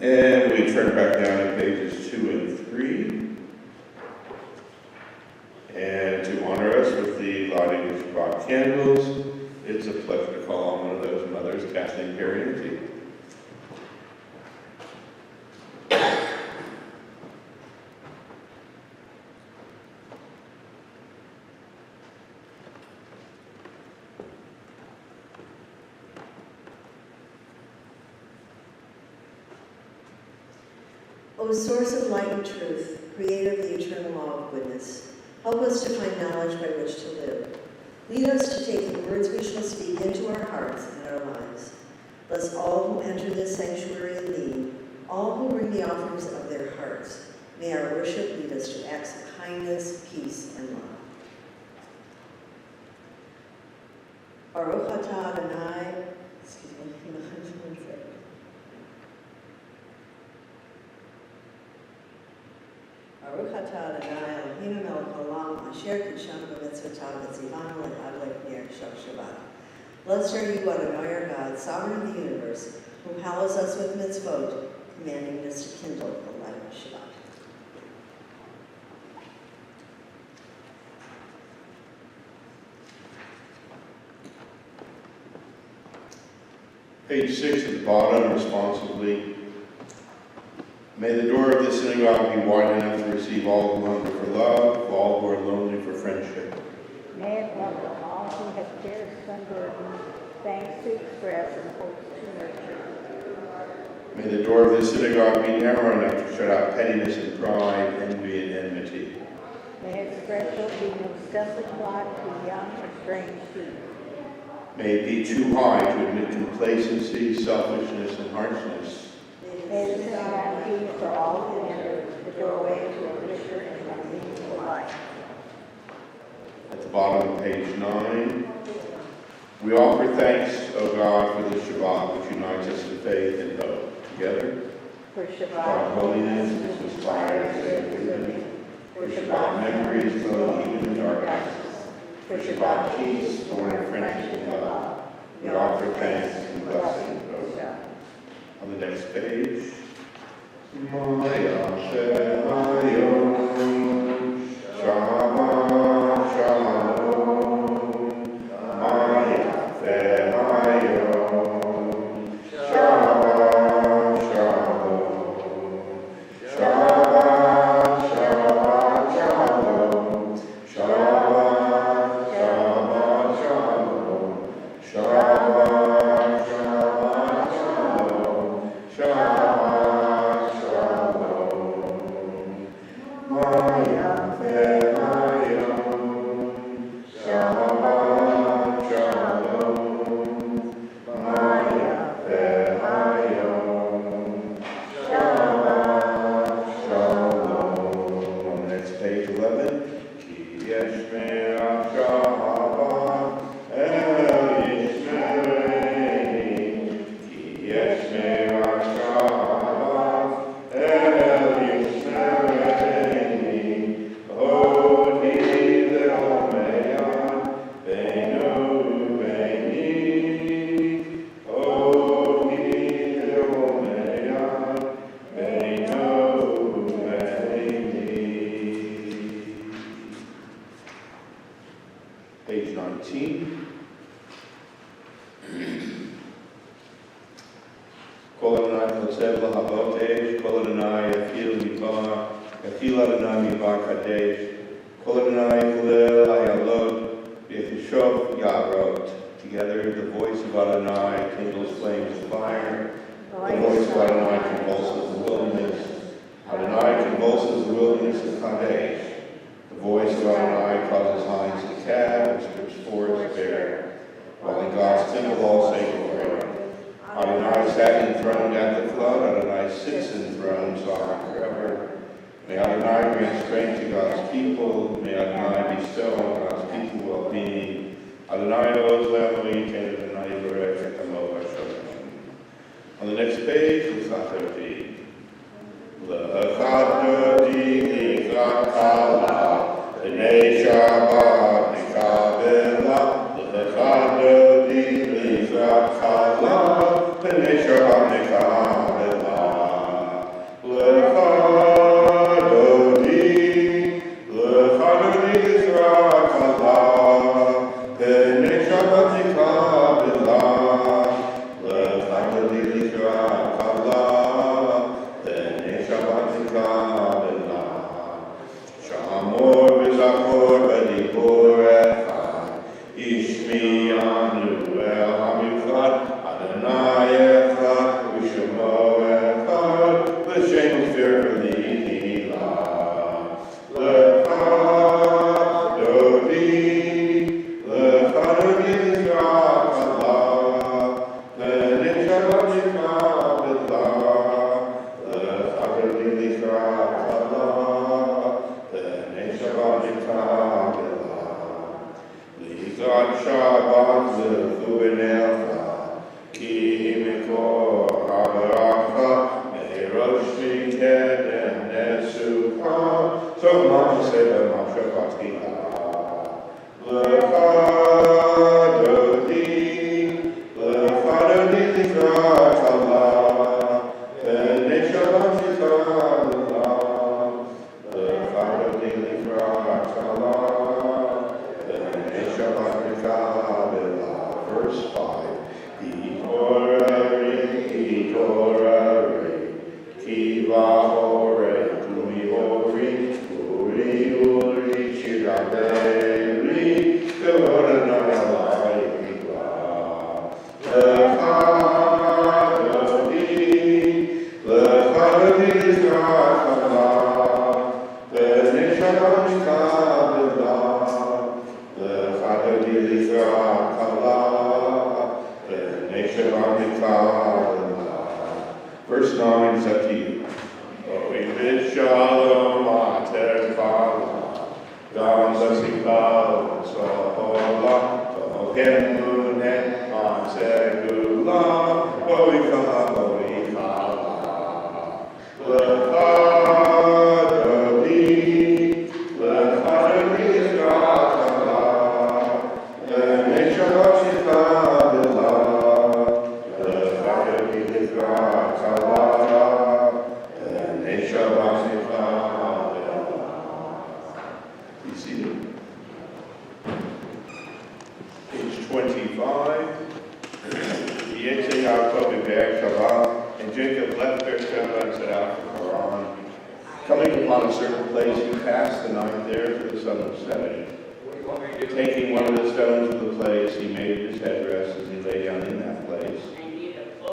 And we turn back down to pages 2 and 3. And to honor us with the lighting of Shabbat candles, it's a pleasure to call on one of those mothers, Kathleen Carrier. O source of light and truth, creator of the eternal law of goodness, help us to find knowledge by which to live. Lead us to take the words we shall speak into our hearts and our lives. Bless all who enter this sanctuary in thee, all who bring the offerings of their hearts. May our worship lead us to acts of kindness, peace, and love. Baruch atah Adonai, excuse me, one second. Baruch atah Adonai Eloheinu melech haolam asher kidshanu b'mitzvotav v'tzivanu l'chag le'pnei Shal Shabbat. Blessed are you, Adonai our God, sovereign of the universe, who hallows us with mitzvot, commanding us to kindle the light of Shabbat. Page 6 at the bottom, responsively. May the door of the synagogue be wide enough to receive all who hunger for love, all who are lonely for friendship. May it welcome all who have cares unburdened, thanks to express and hopes to nurture. May the door of the synagogue be narrow enough to shut out pettiness and pride, envy and enmity. May its threshold be no stumbling block to young or strange feet. May it be too high to admit complacency, selfishness, and harshness. May the synagogue be for all who enter, the doorway to a richer and more meaningful life. At the bottom of page 9, we offer thanks, O God, for the Shabbat which unites us in faith and hope. Together, For Shabbat, God, holiness which inspires faith. For Shabbat, memories flow even in dark hours. For Shabbat, peace, born of friendship and love. We offer thanks and blessing, O God. On the next page, Maya Shemayo, Shabbat Shalom, Maya Shemayo, Shabbat Shalom, Shabbat Shabbat Shalom, Shabbat Shabbat Shalom, Shabbat Shabbat Shalom, Shabbat Shalom, Maya Femayom, Shabbat Shalom, Maya Femayom, Shabbat Shalom. On the next page 11, Ki yesh me'ach Shabbat el Yishmereni, Ki yesh me'ach Shabbat el Yishmereni, O 19. Kol Adonai Chotzev Lahabotesh, Kol Adonai Yafil Mibar, Yafil Adonai Mibar Kadesh, Kol Adonai Chalel Hayalot, Yechishov Yarot. Together the voice of Adonai kindles flames of fire, the voice of Adonai convulses the wilderness. Adonai convulses the wilderness of Kadesh. The voice of Adonai causes hinds to calve and strips forests bare. While in God's temple all say glory. Adonai sat enthroned at the flood. Adonai sits enthroned, sovereign forever. May Adonai grant strength to God's people. May Adonai bestow on God's people well-being. Adonai oz le'amoyim ken Adonai yivarech et amo v'shalom. On the next page, L'chadodi. L'chadodi l'chakala, b'nei Shabbat l'chabela. L'chadodi l'chakala, b'nei Shabbat l'chabela. L'chadodi l'chakala, b'nei Shabbat l'chabela. L'chadodi l'chakala, b'nei Shabbat l'chabela. Shamor v'zachor b'dibor echad, Ishmi'anu el hamichad, Adonai echad, U'shemo echad, L'shem ufir v'li'ila. L'chadodi l'chakala, b'nei Shabbat l'chabela. L'chadodi l'chakala, b'nei Shabbat l'chabela. L'chad Shabbat l'chu b'necha, ki mikor ha'baracha, me'erosh mikedem nesucha, so ma'am seba ma'shavat gila. L'chadodi l'chakala, b'nei Shabbat l'chabela. L'chadodi l'chakala, b'nei Shabbat l'chabela. Verse 5. Itorari, ki vahore, tumi hori, uri, shiraberi, kavod Adonai alai mikra. L'chadodi l'chakala, b'nei Shabbat l'chabela. L'chadodi l'chakala, b'nei Shabbat l'chabela. Verse 9 is up to you. Oivit shalom ater kala, gam zasikal sohola, tohemunet ansegula, oikala, oikala. L'chadodi l'chakala, b'nei Shabbat l'chabela. L'chadodi l'chakala, b'nei Shabbat l'chabela. Be seated. Page 25. V'yetzei Yaakov be'er Shabbat, and Jacob left Beersheba and set out for Haran. Coming upon a certain place, he passed the night there, for the sun was setting. Taking one of the stones of the place, he made his headdress as he lay down in that place.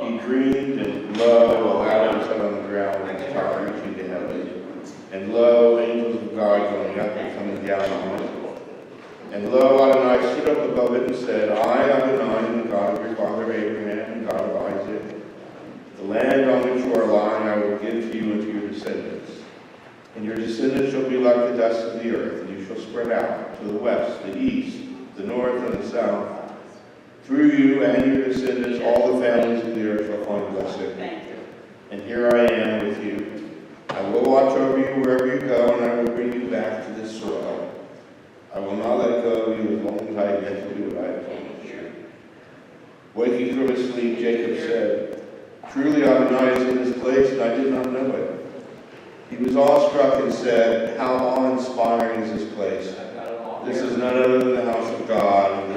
He dreamed, and lo, a ladder set on the ground with its top reaching to heaven. And lo, angels of God going up and coming down on it. And lo, Adonai stood up above it and said, I, Adonai, am the God of your father Abraham and God of Isaac. The land on which you are lying I will give to you and to your descendants. And your descendants shall be like the dust of the earth, and you shall spread out to the west, the east, the north, and the south. Through you and your descendants all the families of the earth shall find blessing. And here I am with you. I will watch over you wherever you go, and I will bring you back to this soil. I will not let go of you as long as I yet to do what I have promised you. Waking from his sleep, Jacob said, Truly Adonai is in this place, and I did not know it. He was awestruck and said, How awe-inspiring is this place? This is none other than the house of God, and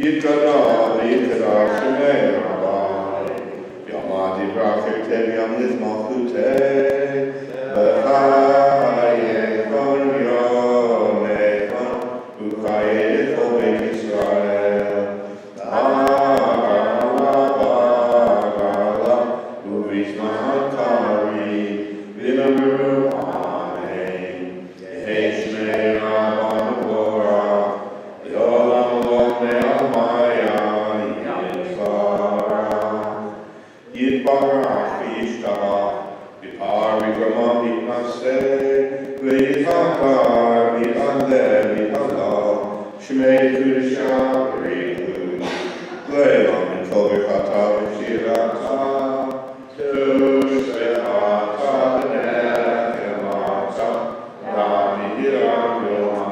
Yikana, Yikana, Shemei, Rabbi, Yamadi, Rakir, Teviam, Nizmachute, Bechaye, Kon, Yone, Kon, Uchaye, Chobei, Yisrael, Agala, Agala, Uvishma, Kari, Vimamuru, Amen, Yehi, Shmei, Rabban, Vorah, Yolam, Lomne, Almaya, Yitzvara, Yitbarach, Vishta, Vipar, Vigramah, Vitnase, Vihakar, Vitale, Vitala, Shmei, Kudisha, Rihu, Leilom, and Tovechata, Vishirata, Tushvechata, Nechemata, Rami, Hiram, Vilma,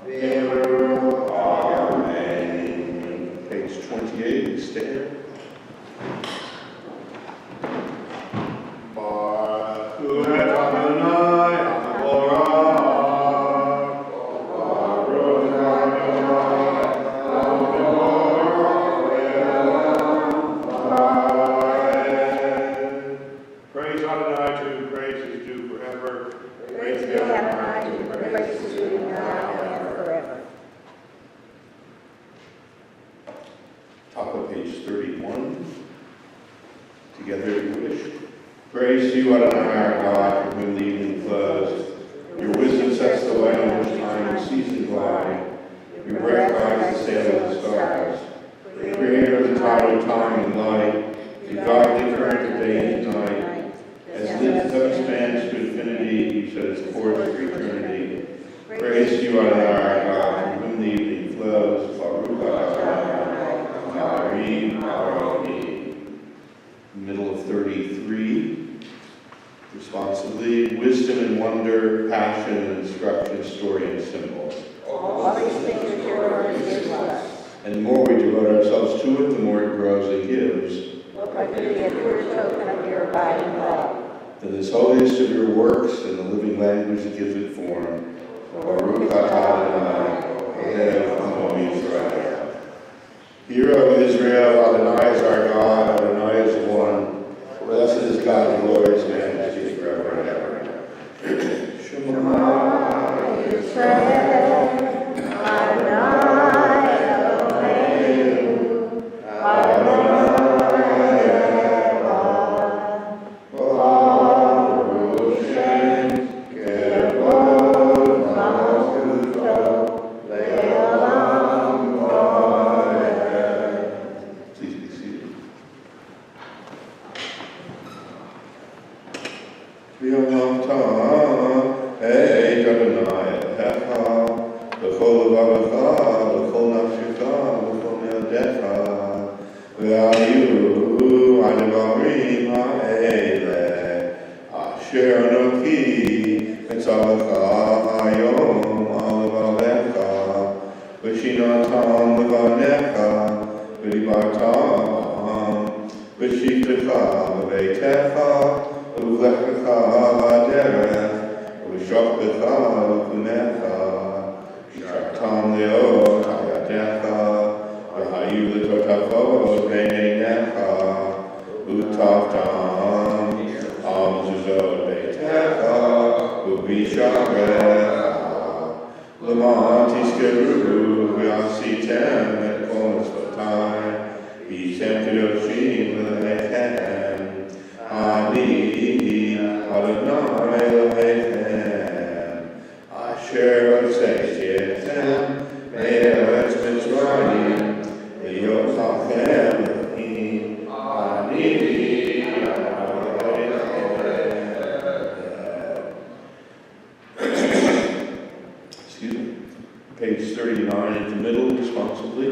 Vimru, Amen. Page 28, we stand. Praise Adonai to whom praise is due forever. Praise be Adonai, to whom praise is due now and forever. Top of page 31. Together if you wish. Praise to you, Adonai, our God, from whom the evening flows. Your wisdom sets the way on which time and seasons lie. Your breath guides the sail of the stars. The creator of the tide of time and light. You guide the current of day and night. As lift up expands to infinity, you set its course for eternity. Praise to you, Adonai, our God, from whom the evening flows. Baruch Adonai, Elohim, Elohim. Middle of 33. Responsibly, wisdom and wonder, passion and instruction, story and symbol. All these things your Lord gives us. And the more we devote ourselves to it, the more it grows and gives. Let it be a true token of your abiding love. To this holiest of your works and the living language that gives it form. Baruch atah Adonai, Eloheinu Amo Yisrael. Hero of Israel, Adonai is our God, Adonai is one. Blessed is God, the Lord, His majesty forever and ever. Shema Yisrael, Adonai Eloheinu, Adonai Echad, Baruch Shem, Kevod Malchuto, Le'olam Vaed. Please be seated. V'yomam hey Adonai Elohecha, v'chol levavecha, v'chol nafshecha, v'chol me'odecha, v'ayu ha'devarim ha'ele, asher anoki etzavcha hayom al levavecha, v'shinatam levanecha, v'dibartam b'ham, v'shivtecha b'beitecha, Uvlechecha ha'derech, Uv'shokbecha v'kunecha, V'shartam le'ot ha'yadecha, V'hayu l'totafot b'neinecha, U'tavtam ha'mezuzot beitecha, U'b'sharecha, L'man tizkeru v'asitem et kol mitzvotai, V'yitem kedoshim l'lechem, Ani Adonai Elohechem, Asher Hoseitietem Me'eretz Mitzrayim, V'yotachem Elohim, Ani Adonai Elohechem. Excuse me. Page 39 in the middle, responsibly.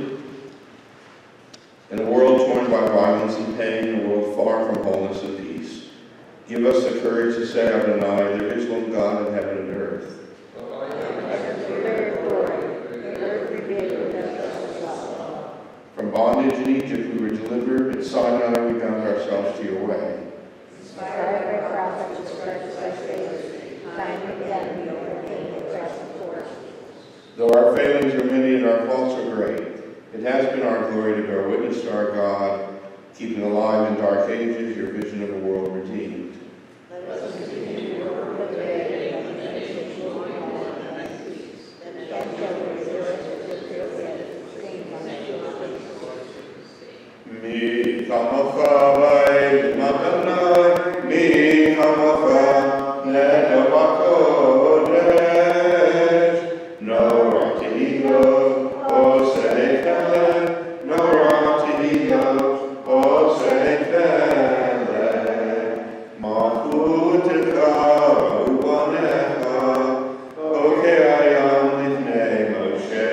In a world torn by violence and pain, a world far from wholeness and peace, give us the courage to say, Adonai, there is one God in heaven and earth. From bondage in Egypt we were delivered, at Sinai we bound ourselves to your way. Though our failings are many and our faults are great, It has been our glory to bear witness to our God, keeping alive in dark ages your vision of a world redeemed. Let us continue to work the day and meditate on our peace, and shall rejoice with your head, sustained by your Mi chamocha v'ed Adonai, mi chamocha nedavako desh, no ratihilo, o seifele, no ratihilo, o seifele, machutecha ubanecha, o ke'ayam lifnei Moshe.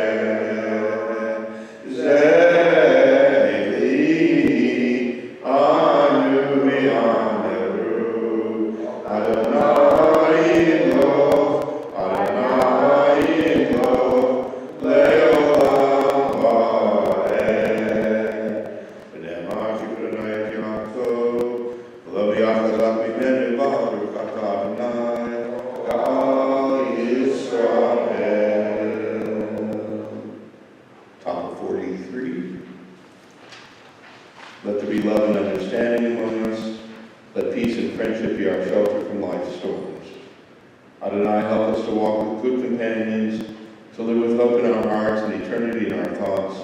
Top of 43. Let there be love and understanding among us. Let peace and friendship be our shelter from life's storms. Adonai, help us to walk with good companions, to live with hope in our hearts and eternity in our thoughts,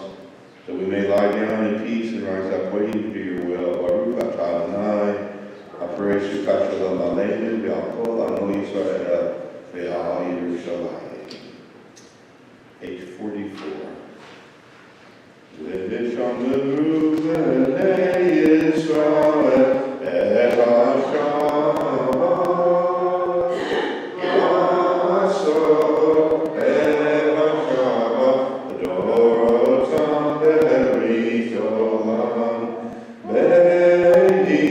that we may lie down in peace and rise up waiting to do your will. Baruch atah Adonai, Apareshu Kashalom Aleinu, Ve'al Anu Yisrael, Ve'al Yerushalayim. Page 44. V'vishamru v'nei Yisrael et Hashem Yaso et Hashem Dorotam Berisholam Behi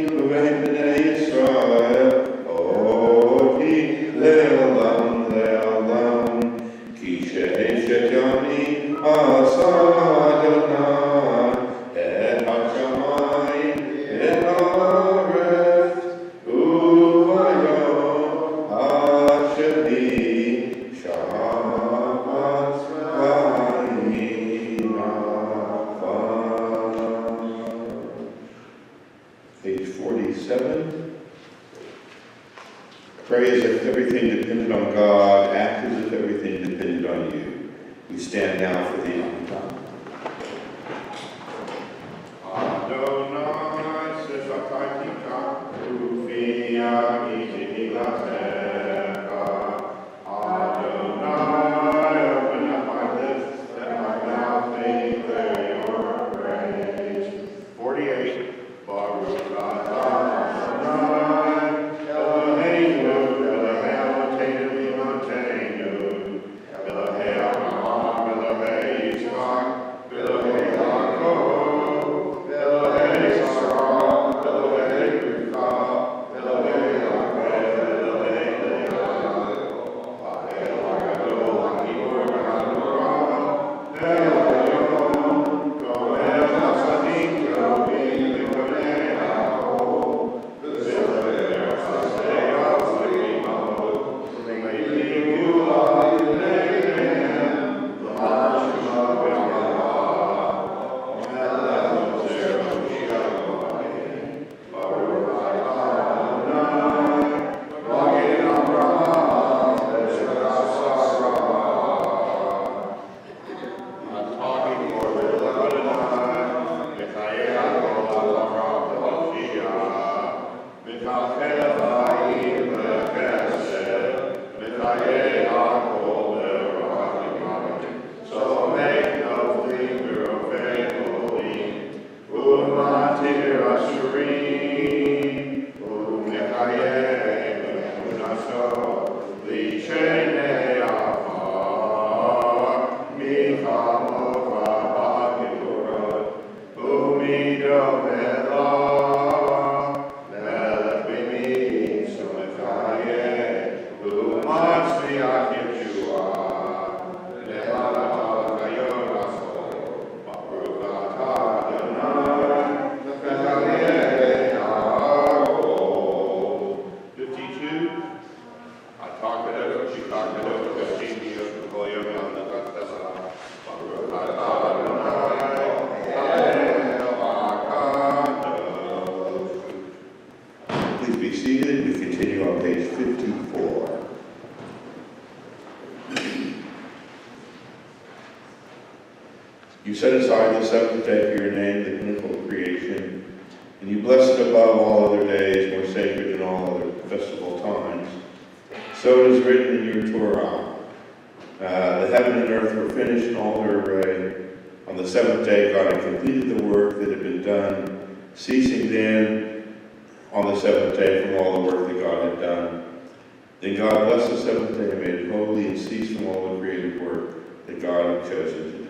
v'nei Yisrael Oti le'olam le'olam Ki she'eshet yami asah Page 47. Pray as if everything depended on God, act as if everything depended on you. We stand now for the Amidah. Adonai sefakatika ufia itihilatecha. Adonai, open up my lips, that my mouth may declare your praise. 48. Baruch atah Adonai, Eloheinu, Elohei Avotenu, Elohei Avraham, Elohei Yitzchak, seated. We continue on page 54. You set aside the seventh day for your name, the pinnacle of creation, and you blessed it above all other days, more sacred than all other festival times. So it is written in your Torah. The heaven and earth were finished in all their array. On the seventh day, God had completed the work that had been done, ceasing then on the seventh day from all the work that God had done. Then God blessed the seventh day and made it holy and ceased from all the creative work that God had chosen to do.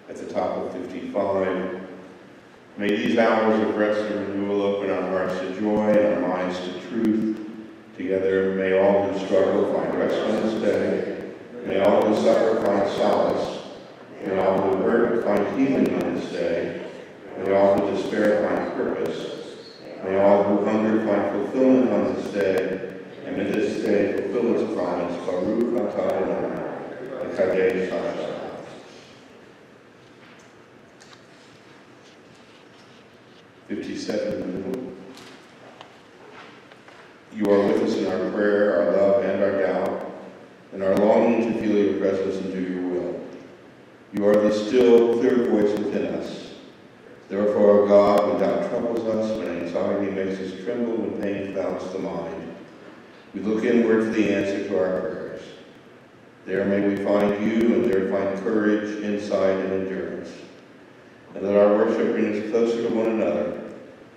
At the top of 55, may these hours of rest and renewal open our hearts to joy and our minds to truth. Together, may all who struggle find rest on this day. May all who suffer find solace. May all who hurt find healing on this day. May all who despair find purpose. May all who hunger find fulfillment on this day. And may this day fulfill its promise. Baruch atah Adonai, Kadesh Hashem. 57 in the middle. You are with us in our prayer, our love, and our doubt, and our longing to feel your presence and do your will. You are the still, clear voice within us. Therefore, O God, when doubt troubles us, when anxiety makes us tremble, when pain clouds the mind, we look inward for the answer to our prayers. There may we find you, and there find courage, insight, and endurance. And let our worship bring us closer to one another,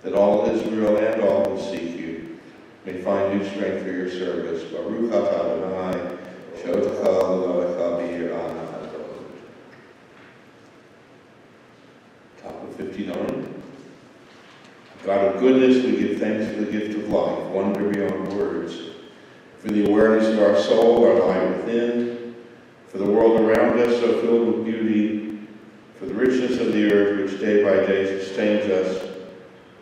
that all Israel and all who seek you may find new strength for your service. Baruch atah Adonai, Sholom Elohecha b'yirah. Top of 59. God of goodness, we give thanks for the gift of life, wonder beyond words, for the awareness of our soul, our life within, for the world around us so filled with beauty, for the richness of the earth which day by day sustains us.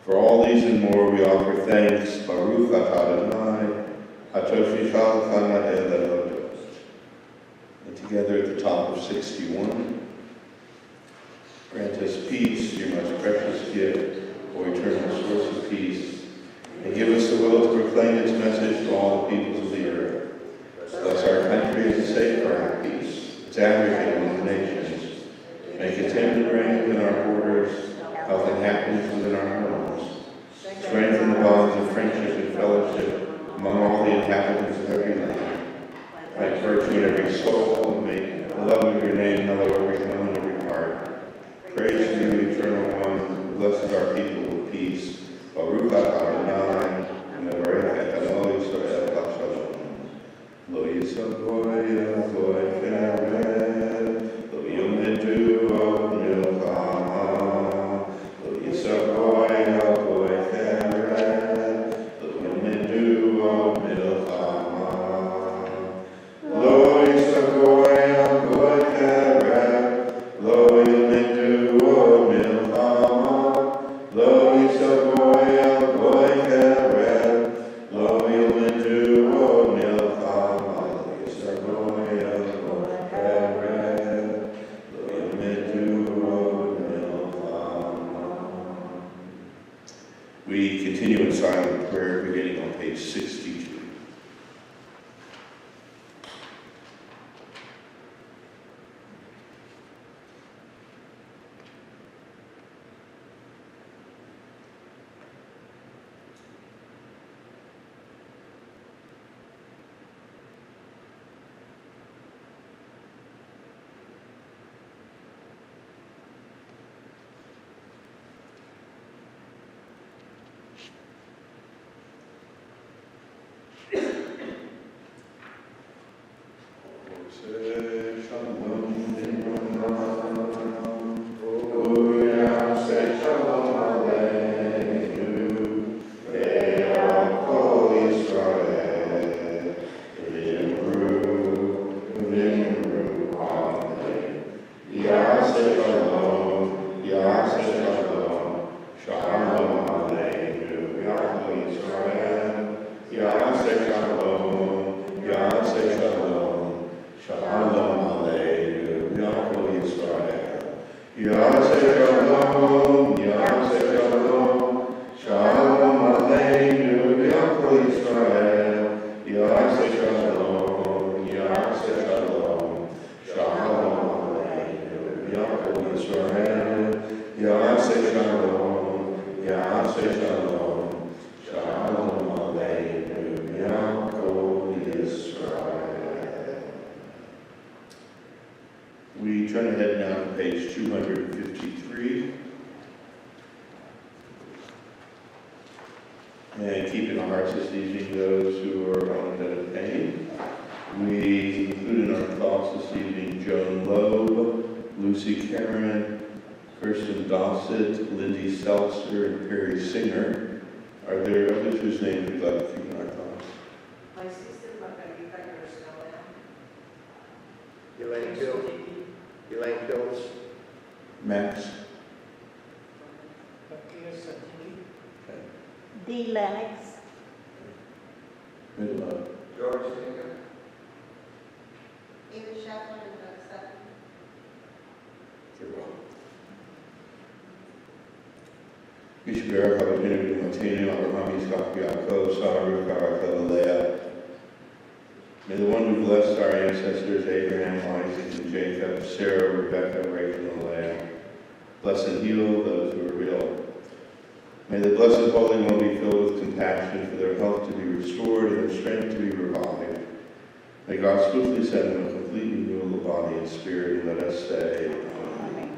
For all these and more we offer thanks. Baruch atah Adonai, hatoshishal chana el elotos. And together at the top of 61, grant us peace, your most precious gift, O eternal source of peace, and give us the will to proclaim its message to all the peoples of the earth. Bless our country as a safeguard of peace, its advocate among the nations. Make contentment reign within our borders, health and happiness within our homes. Strengthen the bonds of friendship and fellowship among all the inhabitants of every land. Plant virtue in every soul, and make the love of your name mellow every home and every heart. Praise to you, eternal one, who blesses our people with peace. Baruch atah Adonai, mevarech et Amo Yisrael b'shalom. Lo yisagoy agoy keret, lo yomedu od milchama. Lo yisagoy agoy keret, lo yomedu od milchama. Lo yisagoy agoy keret, lo yomedu od milchama. Lo yisagoy agoy keret, lo yomedu od milchama. Lo yisagoy agoy keret, lo yomedu od milchama. We continue in silent prayer beginning on page 62. And keep in our hearts this evening those who are on a bed of pain. We include in our thoughts this evening Joan Loeb, Lucy Karen, Kirsten Dossett, Lindy Seltzer, and Perry Singer. Are there others whose names we'd like to keep in our thoughts? My sister Margarita García. Elaine Pills. Max? D. Lennox. Middle George Higgins. Eva Sheffield and Doug Sutton. Yishbera Kabakinu Matinu Abraham Yitzchak Yaakov Sarah Rivka Leah. May the one who blessed our ancestors Abraham, Isaac, and Jacob, Sarah, Rebecca, Rachel, and Leah, bless and heal those who are ill. May the blessed Holy One be filled with compassion for their health to be restored and their strength to be revived. May God swiftly send them a complete renewal of body and spirit, and let us say, Amen.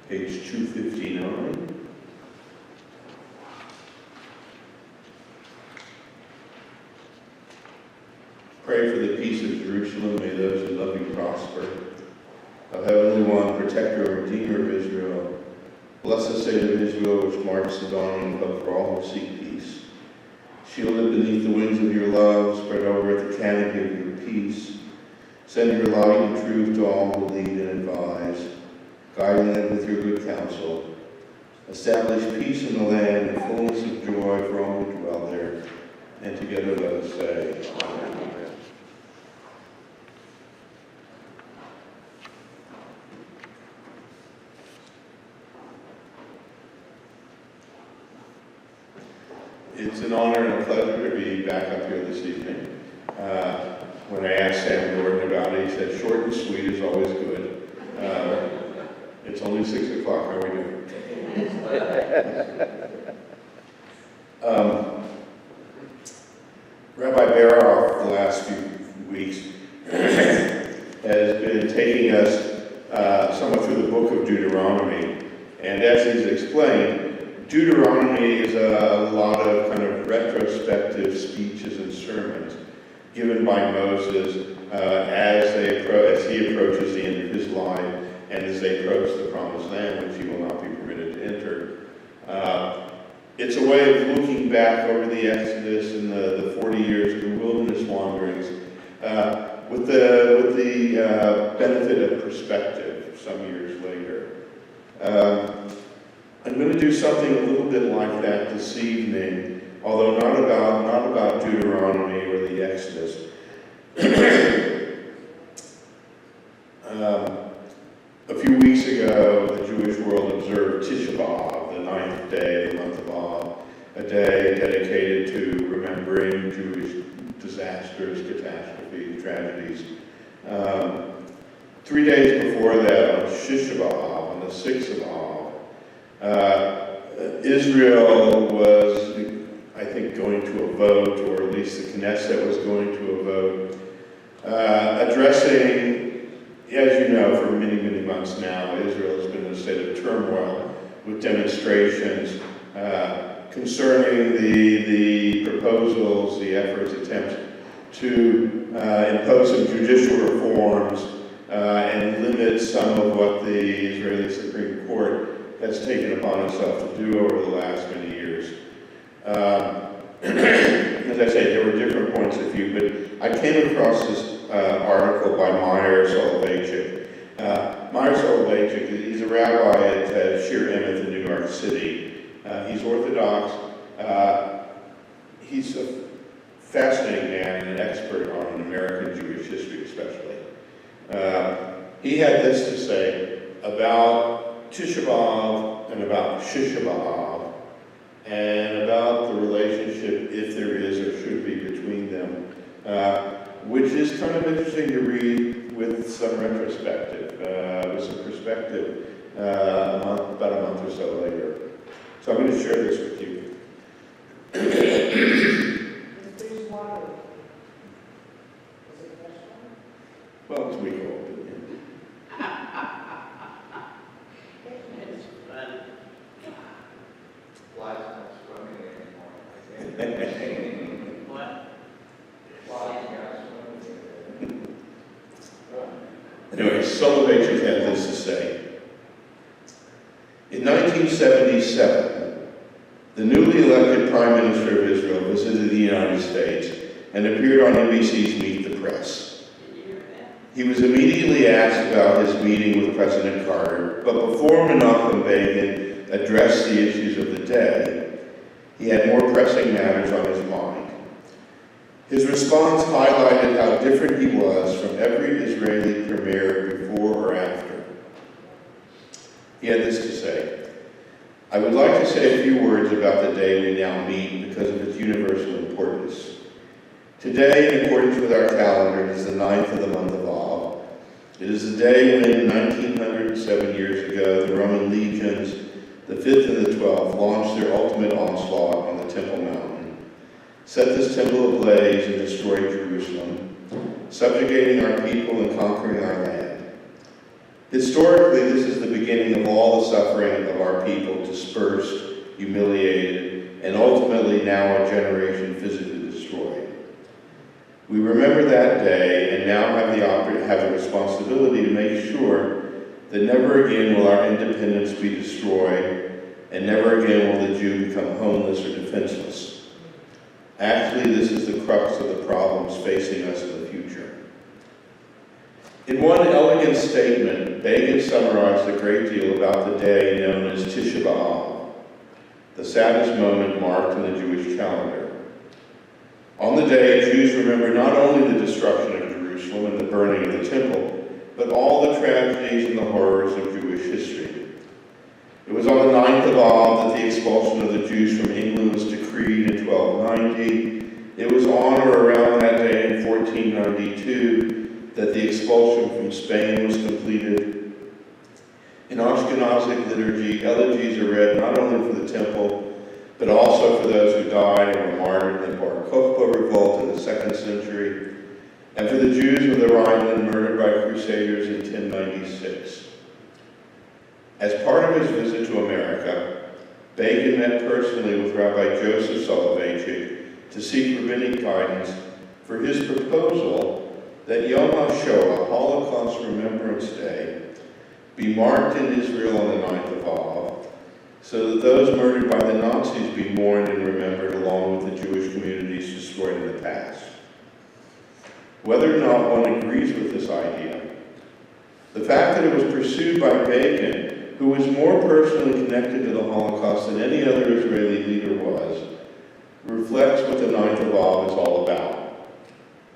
Page 259. Pray for the peace of Jerusalem. May those who love you prosper. O Heavenly One, protector and redeemer of Israel, bless the state of Israel which marks the dawning of for all who seek peace. Shield it beneath the wings of your love, spread over it the canopy of your peace. Send your light and truth to all who lead and advise, guiding them with your good counsel. Establish peace in the land and fullness of joy for all who dwell there. And together let us say, Amen. It's an honor and a pleasure to be back up here this evening. When I asked Sam Gordon about it, he said, short and sweet is always good. It's only 6 o'clock. How are we doing? Rabbi Baroff, the last few weeks, has been taking us somewhat through the book of Deuteronomy. And as he's explained, Deuteronomy is a lot of kind of retrospective speeches and sermons given by Moses as he approaches the end of his life and as they approach the promised land, which he will not be permitted to enter. It's a way of looking back over the Exodus and the 40 years of the wilderness wanderings with the benefit of perspective some years later. I'm going to do something a little bit like that this evening, although not about Deuteronomy or the Exodus. A few weeks ago, the Jewish world observed Tisha B'Av, the 9th day of the month of Av, a day dedicated to remembering Jewish disasters, catastrophes, tragedies. 3 days before that, on Shish B'Av, on the 6th of Av, Israel was, I think, going to a vote, or at least the Knesset was going to a vote, addressing, as you know, for many, many months now, Israel has been in a state of turmoil with demonstrations concerning the proposals, the efforts, attempts to impose some judicial reforms and limit some of what the Israeli Supreme Court has taken upon itself to do over the last many years. As I say, there were different points of view, but I came across this article by Meyer Soloveichik. Meyer Soloveichik, he's a rabbi at Shir Emeth in New York City. He's Orthodox. He's a fascinating man and an expert on American Jewish history especially. He had this to say about Tisha B'Av and about Shisha B'Av and about the relationship, if there is or should be, between them, which is kind of interesting to read with some retrospective, with some perspective about a month or so later. So I'm going to share this with you. Well, it's week old. Flies not swimming anymore. What? Flies not swimming. Anyway, Soloveitchik had this to say. In 1977, the newly elected Prime Minister of Israel visited the United States and appeared on NBC's Meet the Press. He was immediately asked about his meeting with President Carter, but before Menachem Begin addressed the issues of the day, he had more pressing matters on his mind. His response highlighted how different he was from every Israeli premier before or after. He had this to say: "I would like to say a few words about the day we now meet because of its universal importance. Today, in accordance with our calendar, is the 9th of the month of Av. It is the day when, 1907 years ago, the Roman legions, the 5th and the 12th, launched their ultimate onslaught on the Temple Mountain, set this temple ablaze and destroyed Jerusalem, subjugating our people and conquering our land. Historically, this is the beginning of all the suffering of our people, dispersed, humiliated, and ultimately now a generation physically destroyed. We remember that day and now have the responsibility to make sure that never again will our independence be destroyed and never again will the Jew become homeless or defenseless. Actually, this is the crux of the problems facing us in the future." In one elegant statement, Begin summarized a great deal about the day known as Tisha B'Av, the saddest moment marked in the Jewish calendar. On the day, Jews remember not only the destruction of Jerusalem and the burning of the temple, but all the tragedies and the horrors of Jewish history. It was on the 9th of Av that the expulsion of the Jews from England was decreed in 1290. It was on or around that day in 1492 that the expulsion from Spain was completed. In Ashkenazic liturgy, elegies are read not only for the temple, but also for those who died and were martyred in the Bar Kokhba revolt in the 2nd century, and for the Jews of the Rhineland murdered by crusaders in 1096. As part of his visit to America, Begin met personally with Rabbi Joseph Soloveitchik to seek rabbinic guidance for his proposal that Yom HaShoah, Holocaust Remembrance Day, be marked in Israel on the 9th of Av, so that those murdered by the Nazis be mourned and remembered along with the Jewish communities destroyed in the past. Whether or not one agrees with this idea, the fact that it was pursued by Begin, who was more personally connected to the Holocaust than any other Israeli leader was, reflects what the 9th of Av is all about.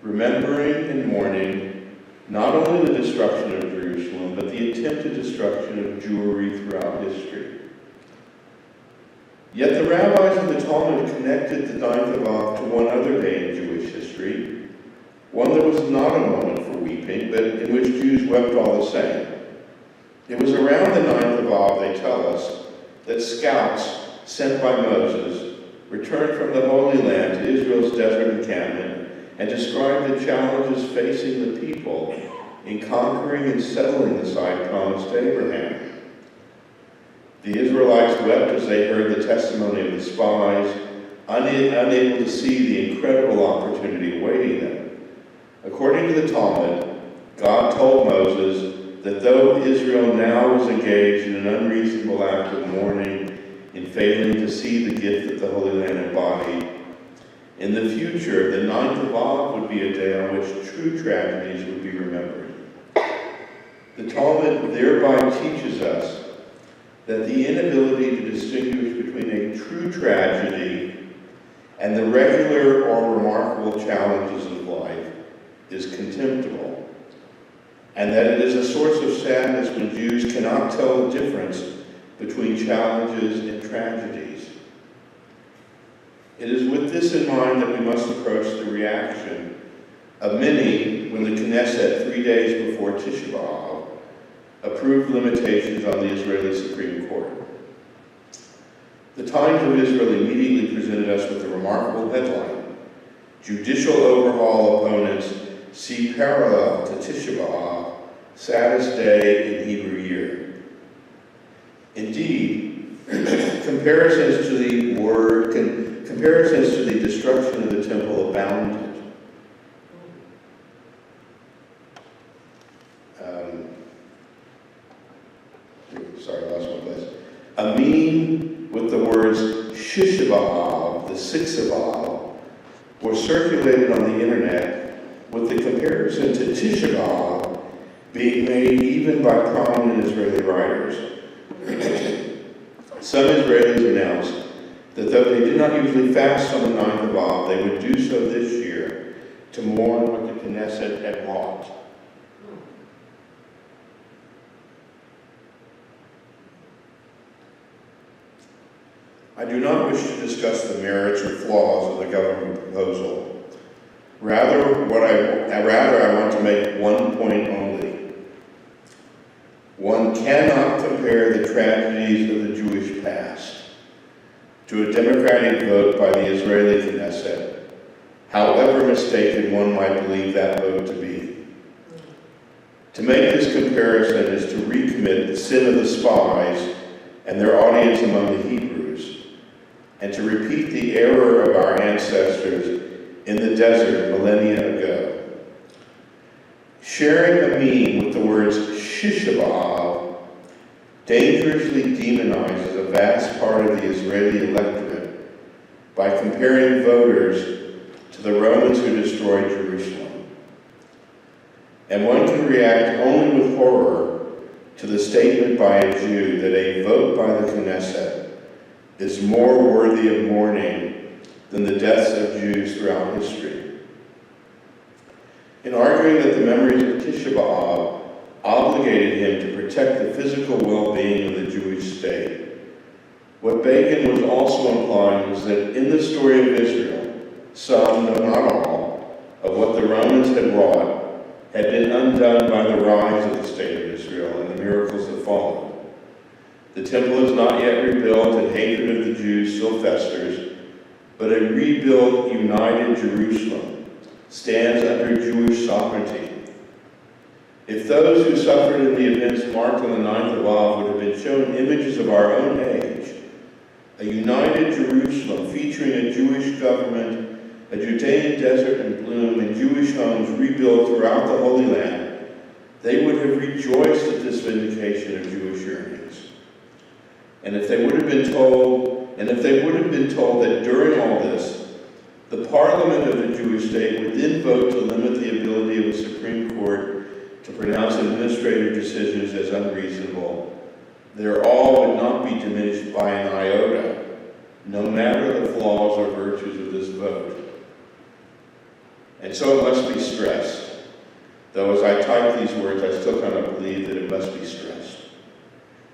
Remembering and mourning not only the destruction of Jerusalem, but the attempted destruction of Jewry throughout history. Yet the rabbis of the Talmud connected the 9th of Av to one other day in Jewish history, one that was not a moment for weeping, but in which Jews wept all the same. It was around the 9th of Av, they tell us, that scouts sent by Moses returned from the Holy Land to Israel's desert encampment and described the challenges facing the people in conquering and settling the site promised to Abraham. The Israelites wept as they heard the testimony of the spies, unable to see the incredible opportunity awaiting them. to the Talmud, God told Moses that though Israel now was engaged in an unreasonable act of mourning in failing to see the gift that the Holy Land embodied, in the future, the 9th of Av would be a day on which true tragedies would be remembered. The Talmud thereby teaches us that the inability to distinguish between a true tragedy and the regular or remarkable challenges of life is contemptible, and that it is a source of sadness when Jews cannot tell the difference between challenges and tragedies. It is with this in mind that we must approach the reaction of many when the Knesset, 3 days before Tisha B'Av, approved limitations on the Israeli Supreme Court. The Times of Israel immediately presented us with a remarkable headline: Judicial Overhaul Opponents See Parallel to Tisha B'Av, Saddest Day in Hebrew Year. Indeed, comparisons to the destruction of the temple abounded. Sorry, I lost my place. A meme with the words Shisha B'Av, the 6th of Av, was circulated on the internet with the comparison to Tisha B'Av being made even by prominent Israeli writers. Some Israelis announced that though they did not usually fast on the 9th of Av, they would do so this year to mourn what the Knesset had wrought. I do not wish to discuss the merits or flaws of the government proposal. Rather, I want to make one point only. One cannot compare the tragedies of the Jewish past to a democratic vote by the Israeli Knesset, however mistaken one might believe that vote to be. To make this comparison is to recommit the sin of the spies and their audience among the Hebrews, and to repeat the error of our ancestors in the desert millennia ago. Sharing a meme with the words Shisha B'Av dangerously demonizes a vast part of the Israeli electorate by comparing voters to the Romans who destroyed Jerusalem. And one can react only with horror to the statement by a Jew that a vote by the Knesset is more worthy of mourning than the deaths of Jews throughout history. In arguing that the memories of Tisha B'Av obligated him to protect the physical well-being of the Jewish state, what Bacon was also implying was that in the story of Israel, some, though not all, of what the Romans had wrought had been undone by the rise of the state of Israel and the miracles that followed. The temple is not yet rebuilt, and hatred of the Jews still festers, but a rebuilt, united Jerusalem stands under Jewish sovereignty. If those who suffered in the events marked on the 9th of Av would have been shown images of our own age, a united Jerusalem featuring a Jewish government, a Judean desert in bloom, and Jewish homes rebuilt throughout the Holy Land, they would have rejoiced at this vindication of Jewish yearnings. And if they would have been told that during all this, the parliament of the Jewish state would then vote to limit the ability of the Supreme Court to pronounce administrative decisions as unreasonable, their awe would not be diminished by an iota, no matter the flaws or virtues of this vote. And so it must be stressed, though as I type these words, I still kind of believe that it must be stressed,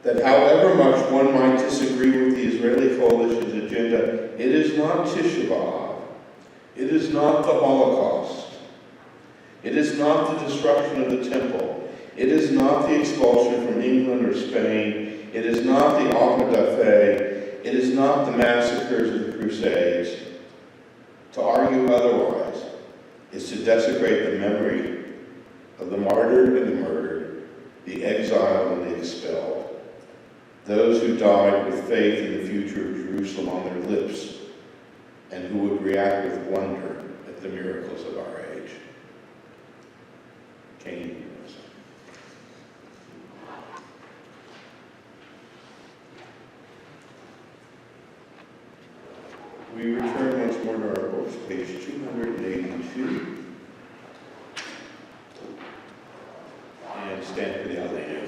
that however much one might disagree with the Israeli coalition's agenda, it is not Tisha B'Av, it is not the Holocaust, it is not the destruction of the temple, it is not the expulsion from England or Spain, it is not the Auto da Fe, it is not the massacres of the Crusades. To argue otherwise is to desecrate the memory of the martyred and the murdered, the exiled and the expelled, those who died with faith in the future of Jerusalem on their lips, and who would react with wonder at the miracles of our age. turn to our books, page 282, and stand for the Alleluia.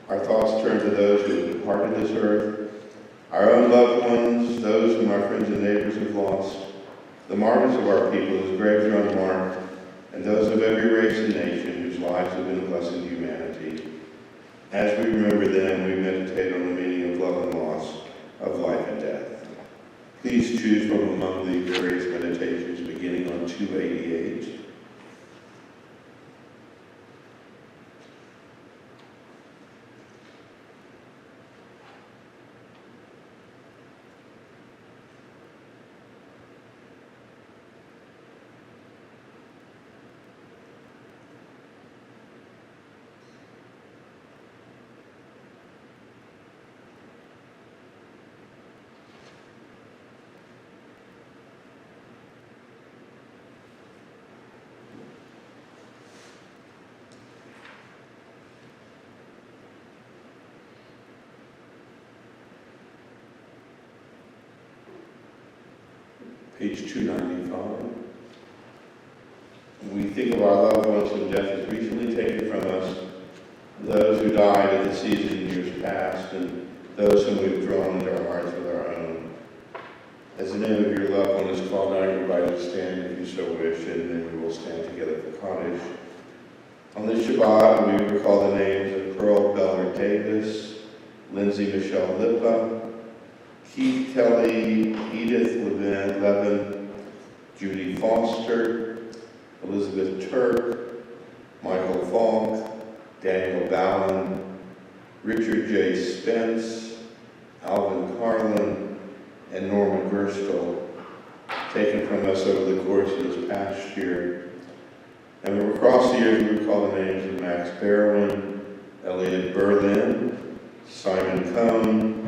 Our thoughts turn to those who have departed this earth, our own loved ones, those whom our friends and neighbors have lost, the martyrs of our people whose graves are unmarked, and those of every race and nation whose lives have been a blessing to humanity. As we remember them, we meditate on the meaning of love and loss, of life and death. Please choose from among the various meditations beginning on 288. Page 295. We think of our loved ones whom death has recently taken from us, those who died at the season in years past, and those whom we've drawn into our hearts with our own. As the name of your loved one is called out, you're invited to stand if you so wish, and then we will stand together for cottage. On this Shabbat, we recall the names of Pearl Bellard Davis, Lindsay Michelle Lipa, Keith Kelly, Edith Levin, Judy Foster, Elizabeth Turk, Michael Falk, Daniel Ballin, Richard J. Spence, Alvin Carlin, and Norman Gerstle, taken from us over the course of this past year. And across the years, we recall the names of Max Barwin, Elliot Berlin, Simon Cohn,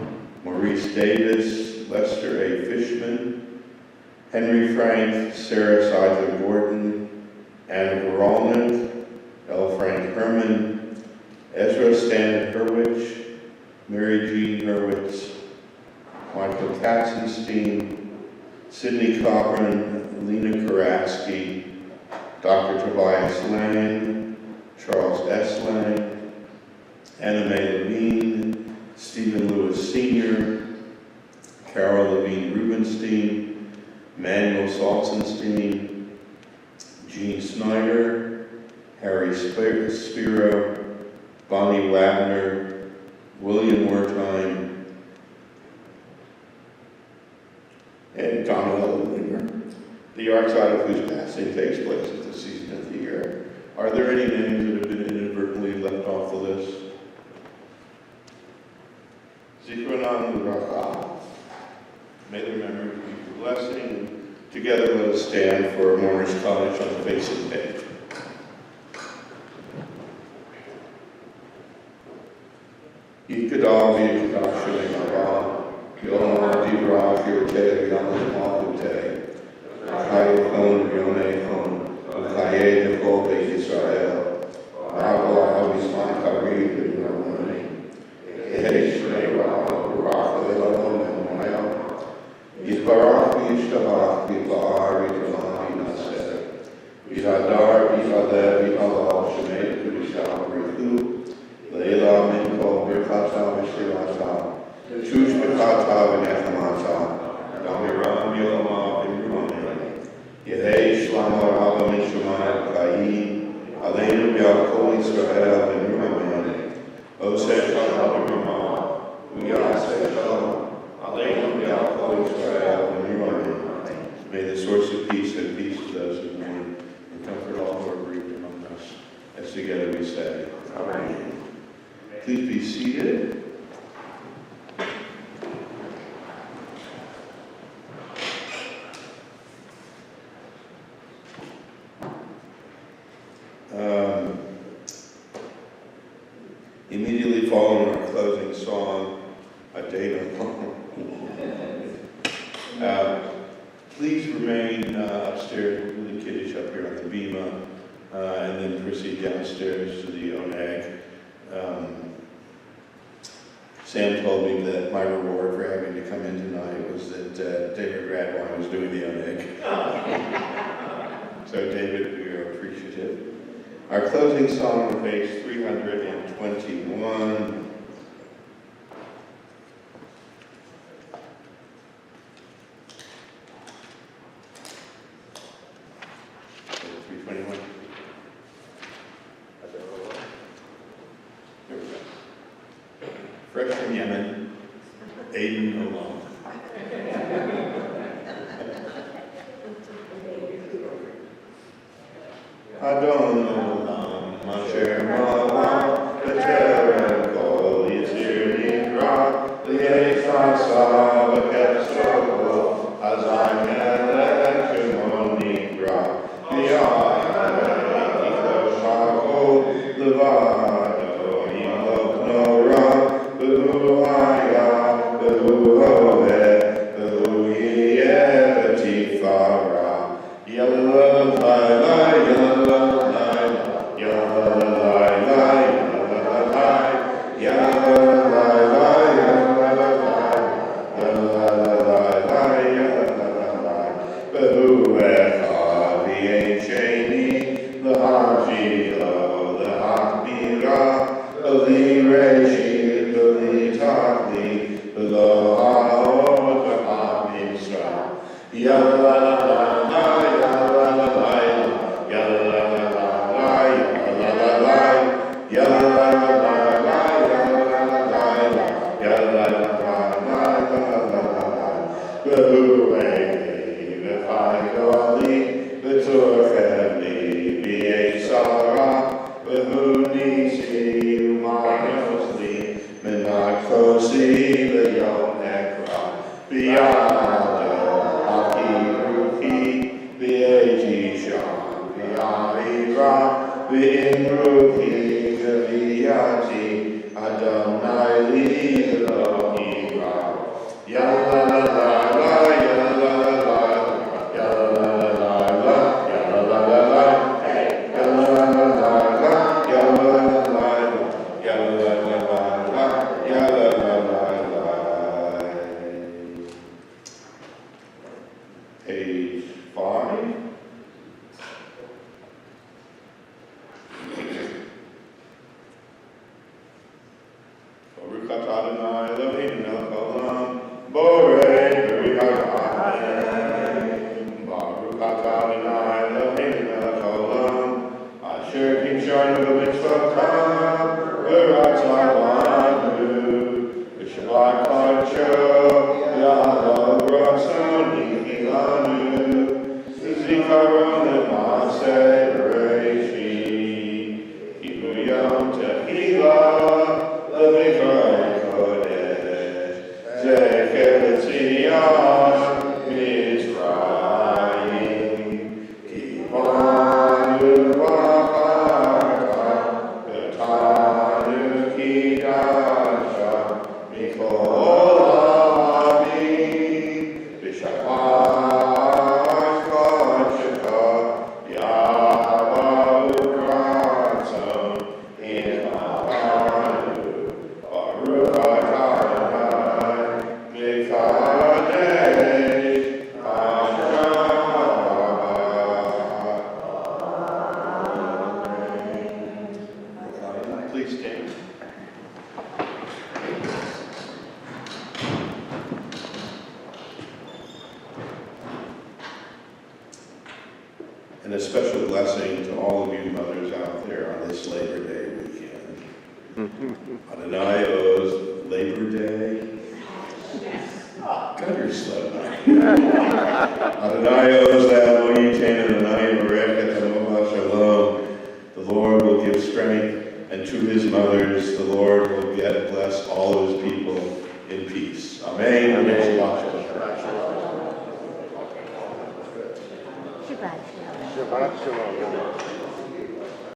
Maurice Davis, Lester A. Fishman, Henry Frank, Sarah Seidler Gordon, Anna Goralnik, L. Frank Herman, Ezra Stanton Hurwitz, Mary Jean Hurwitz, Michael Katzenstein, Sidney Cochran, Lena Karatsky, Dr. Tobias Lang, Charles S. Lang, Anna Mae Levine, Stephen Lewis Sr., Carol Levine Rubenstein, Manuel Salzenstein, Gene Snyder, Harry Spiro, Bonnie Wagner, William Wertheim, and Donald Linger, the archetype of whose passing takes place at the season of the year. Are there any names that have been inadvertently left off the list? Zichronam Uvracha. May their memory be for blessing. Together let us stand for Mourner's College on the facing page. Yikadal v'yikadash shalei haba, yom ha'divrah v'yirteh v'yam ha'kuteh, v'chayev chon v'yonei chon, v'chayev nechol beit Yisrael, v'avol ha'visman karim v'yonei, yehei shnei ra'ah v'rach v'elalom v'moyam, yitbarach v'yishtabach v'yitba'ar v'yitbalah v'yinaseh, v'yadar v'yichaleh v'yichalal shemei k'udishah v'richu, Leila min kol birchata v'shirata, Shush b'chata v'nechamata, Damiram yolama v'imrumane, Yehei shlama rabba min shumai v'chayim, Aleinu b'yal kol Yisrael v'imrumane, Oseh shalom v'imrumah, Uyaseh shalom, Aleinu b'yal kol Yisrael v'imrumane. May the source of peace have peace to those who mourn, and comfort all who are grieved among us. As together we say, Amen. Please be seated. Immediately following our closing song, A Day No More. Please remain upstairs with the kiddish up here on the bima, and then proceed downstairs to the oneg. Sam told me that my reward for having to come in tonight was that David Radwine was doing the oneg. So David, we are appreciative. Our closing song on page 321. Fresh from Yemen, Aiden alone. Adon olam, masher ma'am, v'terem kol yitzir nidra, li'echasa v'kepsoko, azay melech shemon nidra, v'yai ito shakol levado, yimlok nora, v'hu haya, v'hu hoveh, v'hu yiyeh v'tifara, yalalai, Zecher Tzion Mitzrayim, Kivanu V'Acharta, V'Tanu Kidasha, Mikol Ha'amim, V'Shabbat Kodsheka, Yahweh U'Ratzon, Imanu, Baruch Adonai, Mekadesh, Hashem. Please stand. And a special blessing to all of you mothers out there on this Labor Day weekend. Adonai owes Labor Day. God, you're slow. Adonai owes that Moyitain and Adonai Barekah Tamoha Sholom. The Lord will give strength, and to his mothers, the Lord will yet bless all of his people in peace. Amen. Amen. Shabbat shalom. Shabbat shalom. Shabbat shalom.